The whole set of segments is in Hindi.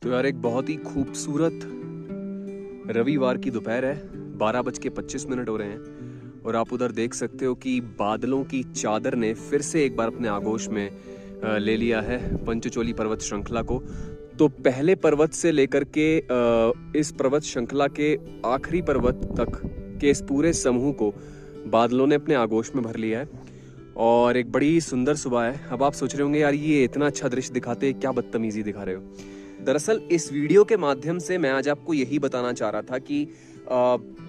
तो यार एक बहुत ही खूबसूरत रविवार की दोपहर है, 12:25 हो रहे हैं और आप उधर देख सकते हो कि बादलों की चादर ने फिर से एक बार अपने आगोश में ले लिया है पंचचोली पर्वत श्रृंखला को। तो पहले पर्वत से लेकर के इस पर्वत श्रृंखला के आखिरी पर्वत तक के इस पूरे समूह को बादलों ने अपने आगोश में भर लिया है और एक बड़ी सुंदर सुबह है। अब आप सोच रहे होंगे यार ये इतना अच्छा दृश्य दिखाते क्या बदतमीजी दिखा रहे हो। दरअसल इस वीडियो के माध्यम से मैं आज आपको यही बताना चाह रहा था कि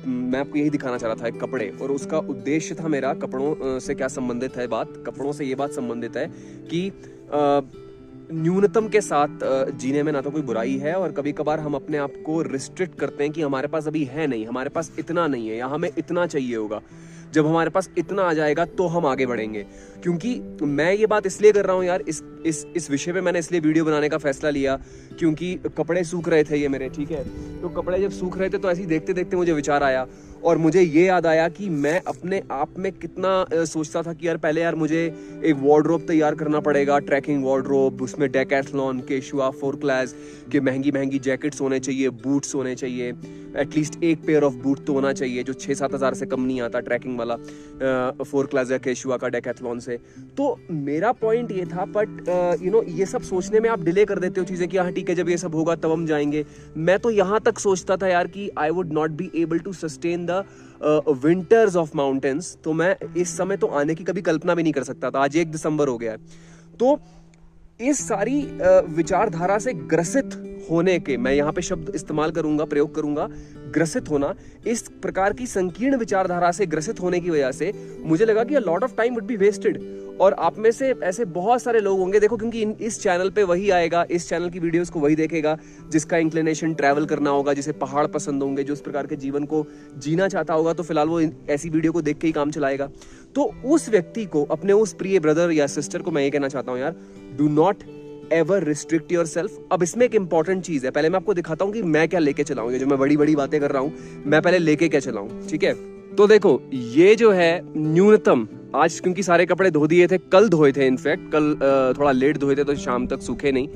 मैं आपको यही दिखाना चाह रहा था एक कपड़े, और उसका उद्देश्य था मेरा कपड़ों से क्या संबंधित है बात, कपड़ों से ये बात संबंधित है कि न्यूनतम के साथ जीने में ना तो कोई बुराई है, और कभी कभार हम अपने आप को रिस्ट्रिक्ट करते हैं कि हमारे पास अभी है नहीं, हमारे पास इतना नहीं है या हमें इतना चाहिए होगा। जब हमारे पास इतना आ जाएगा तो हम आगे बढ़ेंगे। क्योंकि मैं ये बात इसलिए कर रहा हूँ यार, इस विषय पे मैंने इसलिए वीडियो बनाने का फैसला लिया क्योंकि कपड़े सूख रहे थे ये मेरे, ठीक है। तो कपड़े जब सूख रहे थे तो ऐसे ही देखते देखते मुझे विचार आया और मुझे ये याद आया कि मैं अपने आप में कितना सोचता था कि यार पहले यार मुझे एक वार्डरोब तैयार करना पड़ेगा, ट्रैकिंग वार्डरोब, उसमें डेकैथलॉन, केशुआ, 4 क्लास के महंगी महंगी जैकेट्स होने चाहिए, बूट्स होने चाहिए, एटलीस्ट एक पेयर ऑफ बूट तो होना चाहिए जो 6-7 हज़ार से कम नहीं आता ट्रैकिंग वाला 4 क्लास या केशुआ का डेकैथलॉन से। तो मेरा पॉइंट ये था, बट ये सब सोचने में आप डिले कर देते हो चीज़ें कि हाँ ठीक है जब ये सब होगा तब हम जाएंगे। मैं तो यहाँ तक सोचता था यार कि I would not be able to sustain the winters of mountains. तो मैं इस समय तो आने की कभी कल्पना भी नहीं कर सकता था। आज 1 दिसंबर हो गया है। तो इस सारी विचारधारा से ग्रसित होने के, मैं यहाँ पे शब्द इस्तेमाल करूंगा, प्रयोग करूंगा, ग्रसित होना, इस प्रकार की संकीर्ण विचारधारा से ग्रसित होने की वजह से मुझे लगा कि a lot of time would be wasted. और आप में से ऐसे बहुत सारे लोग होंगे, देखो, क्योंकि इस चैनल पे वही आएगा, इस चैनल की वीडियोस को वही देखेगा जिसका इंक्लिनेशन ट्रैवल करना होगा, जिसे पहाड़ पसंद होंगे, जो इस प्रकार के जीवन को जीना चाहता होगा, तो फिलहाल वो ऐसी वीडियो को देख के ही काम चलाएगा। तो उस व्यक्ति को, अपने उस प्रिय ब्रदर या सिस्टर को मैं ये कहना चाहता हूँ यार, do not ever restrict your self. अब इसमें एक इंपॉर्टेंट चीज है, पहले मैं आपको दिखाता हूँ कि मैं क्या लेके चला हूँ। ये जो मैं बड़ी बड़ी बातें कर रहा हूँ, मैं पहले लेके क्या चला हूँ, ठीक है। तो देखो, ये जो है न्यूनतम, आज क्योंकि सारे कपड़े धो दिए थे, कल धोए थे, इनफैक्ट कल थोड़ा लेट धोए थे तो शाम तक सूखे नहीं,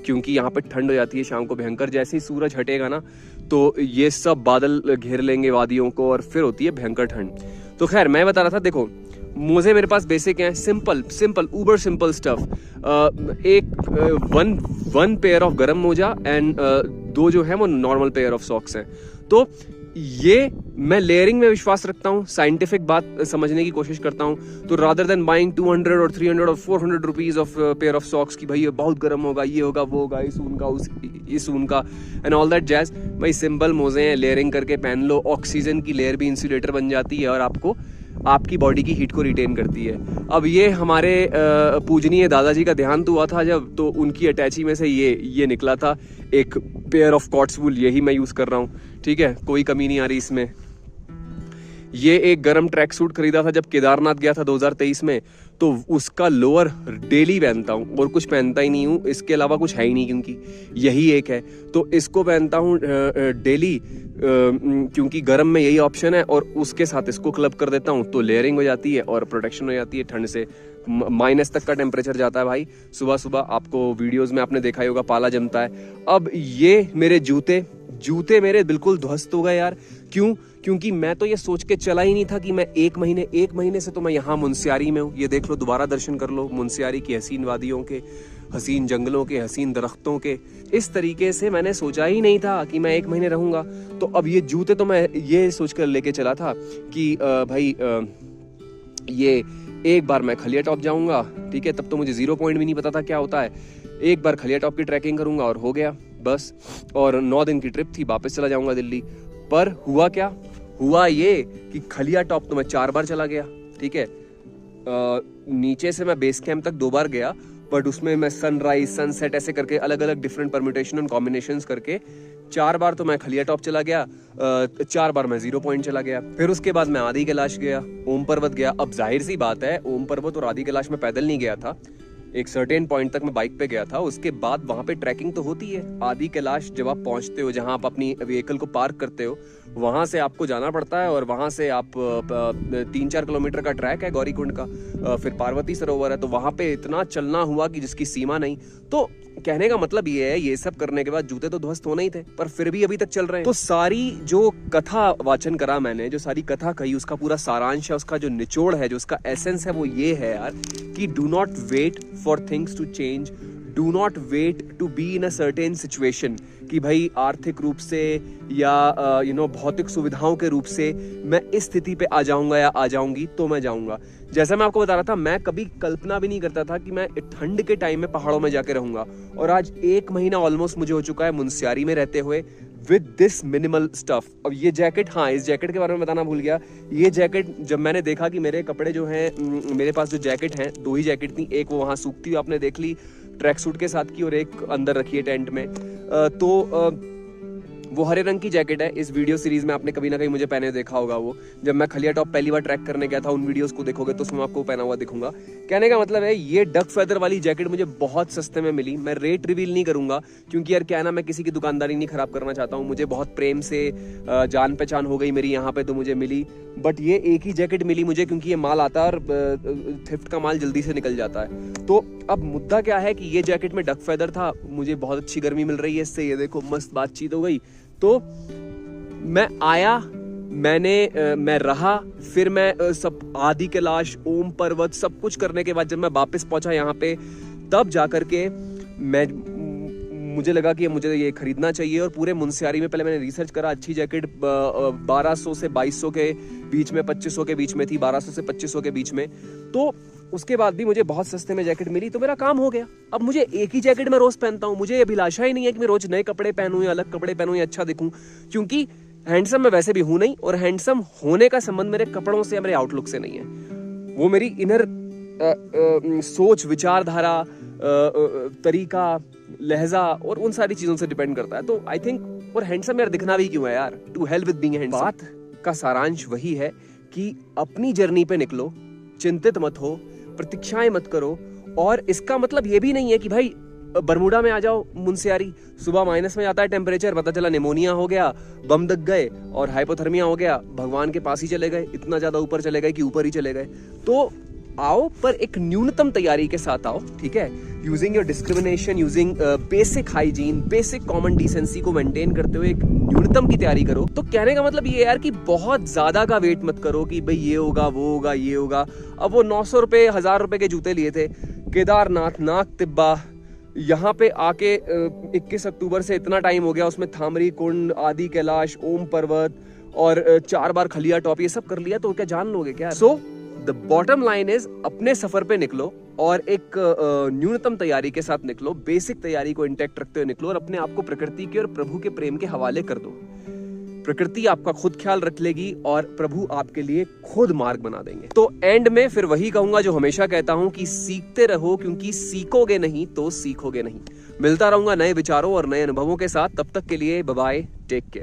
क्योंकि यहाँ पे ठंड हो जाती है शाम को भयंकर। जैसे ही सूरज हटेगा ना तो ये सब बादल घेर लेंगे वादियों को और फिर होती है भयंकर ठंड। तो खैर मैं बता रहा था, देखो मोजे मेरे पास बेसिक हैं, simple Uber simple stuff. One pair of गरम मोजा एंड 2 जो है वो नॉर्मल पेयर ऑफ सॉक्स हैं। तो ये मैं लेयरिंग में विश्वास रखता हूँ, साइंटिफिक बात समझने की कोशिश करता हूँ। तो रादर देन बाइंग 200 और 300 और 400 rupees of pair of socks की भाई ये बहुत गर्म होगा, ये होगा, वो होगा, इस ऊन का एंड ऑल दैट जैज, भाई सिंपल मोजे हैं, लेयरिंग करके पहन लो। ऑक्सीजन की लेयर भी इंसुलेटर बन जाती है और आपको आपकी बॉडी की हीट को रिटेन करती है। अब ये हमारे पूजनीय दादाजी का देहांत हुआ था जब, तो उनकी अटैची में से ये निकला था एक पेयर ऑफ कॉट्स वूल, यही मैं यूज कर रहा हूँ, ठीक है, कोई कमी नहीं आ रही इसमें। ये एक गरम ट्रैक सूट खरीदा था जब केदारनाथ गया था 2023 में, तो उसका लोअर डेली पहनता हूँ और कुछ पहनता ही नहीं हूँ, इसके अलावा कुछ है ही नहीं, क्योंकि यही एक है। तो इसको पहनता हूँ डेली क्योंकि गरम में यही ऑप्शन है, और उसके साथ इसको क्लब कर देता हूँ तो लेयरिंग हो जाती है और प्रोटेक्शन हो जाती है ठंड से। माइनस तक का टेम्परेचर जाता है भाई सुबह सुबह, आपको वीडियोस में आपने देखा ही होगा, पाला जमता है। अब ये मेरे जूते मेरे बिल्कुल ध्वस्त हो गए यार। क्यों? क्योंकि मैं तो ये सोच के चला ही नहीं था कि मैं एक महीने से तो मैं यहाँ मुनस्यारी में हूँ। ये देख लो, दोबारा दर्शन कर लो मुनस्यारी की हसीन वादियों के, हसीन जंगलों के, हसीन दरख्तों के। इस तरीके से मैंने सोचा ही नहीं था कि मैं 1 महीने रहूंगा। तो अब ये जूते तो मैं ये सोचकर लेके चला था कि भाई ये एक बार मैं खलिया टॉप जाऊंगा, ठीक है, तब तो मुझे 0 पॉइंट भी नहीं पता था क्या होता है। एक बार खलिया टॉप की ट्रैकिंग करूंगा और हो गया बस, और 9 दिन की ट्रिप थी, वापस चला जाऊंगा दिल्ली। पर हुआ क्या? हुआ ये कि खलिया टॉप तो मैं 4 बार चला गया, ठीक है। नीचे से मैं बेस कैंप तक 2 बार गया, बट उसमें मैं सनराइज सनसेट ऐसे करके अलग अलग डिफरेंट परम्यूटेशन और कॉम्बिनेशंस करके 4 बार तो मैं खलिया टॉप चला गया, 4 बार मैं 0 पॉइंट चला गया। फिर उसके बाद मैं आदि कैलाश गया, ओम पर्वत गया। अब जाहिर सी बात है, ओम पर्वत और आदि कैलाश में पैदल नहीं गया था, एक सर्टेन पॉइंट तक मैं बाइक पे गया था। उसके बाद वहां पे ट्रैकिंग तो होती है। आदि कैलाश जब आप पहुंचते हो, जहां आप अपनी व्हीकल को पार्क करते हो, वहां से आपको जाना पड़ता है और वहां से आप 3-4 किलोमीटर का ट्रैक है गौरीकुंड का, फिर पार्वती सरोवर है, तो वहां पे इतना चलना हुआ कि जिसकी सीमा नहीं। तो कहने का मतलब ये है, ये सब करने के बाद जूते तो ध्वस्त होने ही थे, पर फिर भी अभी तक चल रहे हैं। तो सारी जो कथा वाचन करा मैंने, जो सारी कथा कही, उसका पूरा सारांश है, उसका जो निचोड़ है, जो उसका एसेंस है, वो ये है यार कि do not wait for things to change, do not wait to be in a certain situation कि भाई आर्थिक रूप से या भौतिक सुविधाओं के रूप से मैं इस स्थिति पे आ जाऊंगा या आ जाऊंगी तो मैं जाऊंगा। जैसा मैं आपको बता रहा था, मैं कभी कल्पना भी नहीं करता था कि मैं ठंड के टाइम में पहाड़ों में जाके रहूंगा, और आज 1 महीना ऑलमोस्ट मुझे हो चुका है मुनस्यारी में रहते हुए विद दिस मिनिमल स्टफ। अब ये जैकेट, हाँ इस जैकेट के बारे में बताना भूल गया। ये जैकेट जब मैंने देखा कि मेरे कपड़े जो हैं, मेरे पास जो जैकेट हैं, 2 ही जैकेट थी, एक वो वहां सूखती हुई आपने देख ली ट्रैक सूट के साथ की, और एक अंदर रखी है टेंट में। वो हरे रंग की जैकेट है। इस वीडियो सीरीज में आपने कभी ना कहीं मुझे पहने देखा होगा। वो जब मैं खलिया टॉप पहली बार ट्रैक करने गया था, उन वीडियोस को देखोगे तो उसमें आपको पहना हुआ दिखूंगा। कहने का मतलब है, ये डक फेदर वाली जैकेट मुझे बहुत सस्ते में मिली। मैं रेट रिवील नहीं करूंगा क्योंकि यार क्या है ना, मैं किसी की दुकानदारी नहीं खराब करना चाहता हूँ। मुझे बहुत प्रेम से जान पहचान हो गई मेरी यहाँ पे, तो मुझे मिली। बट ये एक ही जैकेट मिली मुझे क्योंकि ये माल आता है और थ्रिफ्ट का माल जल्दी से निकल जाता है। तो अब मुद्दा क्या है कि ये जैकेट में डक फेदर था, मुझे बहुत अच्छी गर्मी मिल रही है इससे। ये देखो मस्त बातचीत हो गई। तो मैं आया, मैं रहा, फिर मैं सब आदि कैलाश, ओम पर्वत सब कुछ करने के बाद जब मैं वापस पहुंचा यहाँ पे, तब जाकर के मुझे लगा कि मुझे ये खरीदना चाहिए। और पूरे मुनस्यारी में पहले मैंने रिसर्च करा। अच्छी जैकेट 1200 से 2200 के बीच में, 2500 के बीच में थी, 1200 से 2500 के बीच में। तो उसके बाद भी मुझे बहुत सस्ते में जैकेट मिली, तो मेरा काम हो गया। अब मुझे एक ही जैकेट मैं रोज पहनता हूँ। मुझे अभिलाषा ही नहीं है कि मैं रोज नए कपड़े पहनूं या अलग कपड़े पहनूं या अच्छा दिखूं, क्योंकि हैंडसम मैं वैसे भी हूं नहीं, और हैंडसम होने का संबंध मेरे कपड़ों से या मेरे आउटलुक से नहीं है। वो मेरी इनर सोच, विचारधारा, तरीका, लहजा और उन सारी चीजों से डिपेंड करता है। तो आई थिंक, और हैंडसम यार दिखना भी क्यों है यार, to hell with being handsome. बात का सारांश वही है कि अपनी जर्नी पे निकलो, चिंतित मत हो, प्रतीक्षाएं मत करो। और इसका मतलब ये भी नहीं है कि भाई बरमूडा में आ जाओ मुनस्यारी, सुबह माइनस में जाता है टेम्परेचर, पता चला निमोनिया हो गया, बम दग गए और हाइपोथर्मिया हो गया, भगवान के पास ही चले गए, इतना ज्यादा ऊपर चले गए कि ऊपर ही चले गए। तो आओ, पर एक न्यूनतम तैयारी के साथ आओ, ठीक है, using your discrimination, using basic hygiene, basic common decency को मेंटेन करते हुए एक न्यूनतम की तैयारी करो। तो कहने का मतलब ये यार कि बहुत ज्यादा का वेट मत करो कि भाई ये होगा, वो होगा, ये होगा। अब वो 900 रुपए, 1000 रुपए के जूते लिए थे, केदारनाथ, नाग तिब्बा, यहाँ पे आके 21 अक्टूबर से इतना टाइम हो गया, उसमें थामरी कुंड, आदि कैलाश, ओम पर्वत और 4 बार खलिया टॉप, ये सब कर लिया, तो क्या जान लोगे क्या? So the bottom line is, अपने सफर पे निकलो और एक न्यूनतम तैयारी के साथ निकलो, बेसिक तैयारी को इंटैक्ट रखते हुए निकलो, और अपने आप को प्रकृति के और प्रभु के प्रेम के हवाले कर दो। प्रकृति आपका खुद ख्याल रख लेगी और प्रभु आपके लिए खुद मार्ग बना देंगे। तो एंड में फिर वही कहूंगा जो हमेशा कहता हूं कि सीखते रहो, क्योंकि सीखोगे नहीं तो सीखोगे नहीं। मिलता रहूंगा नए विचारों और नए अनुभवों के साथ। तब तक के लिए बाय बाय, टेक केयर।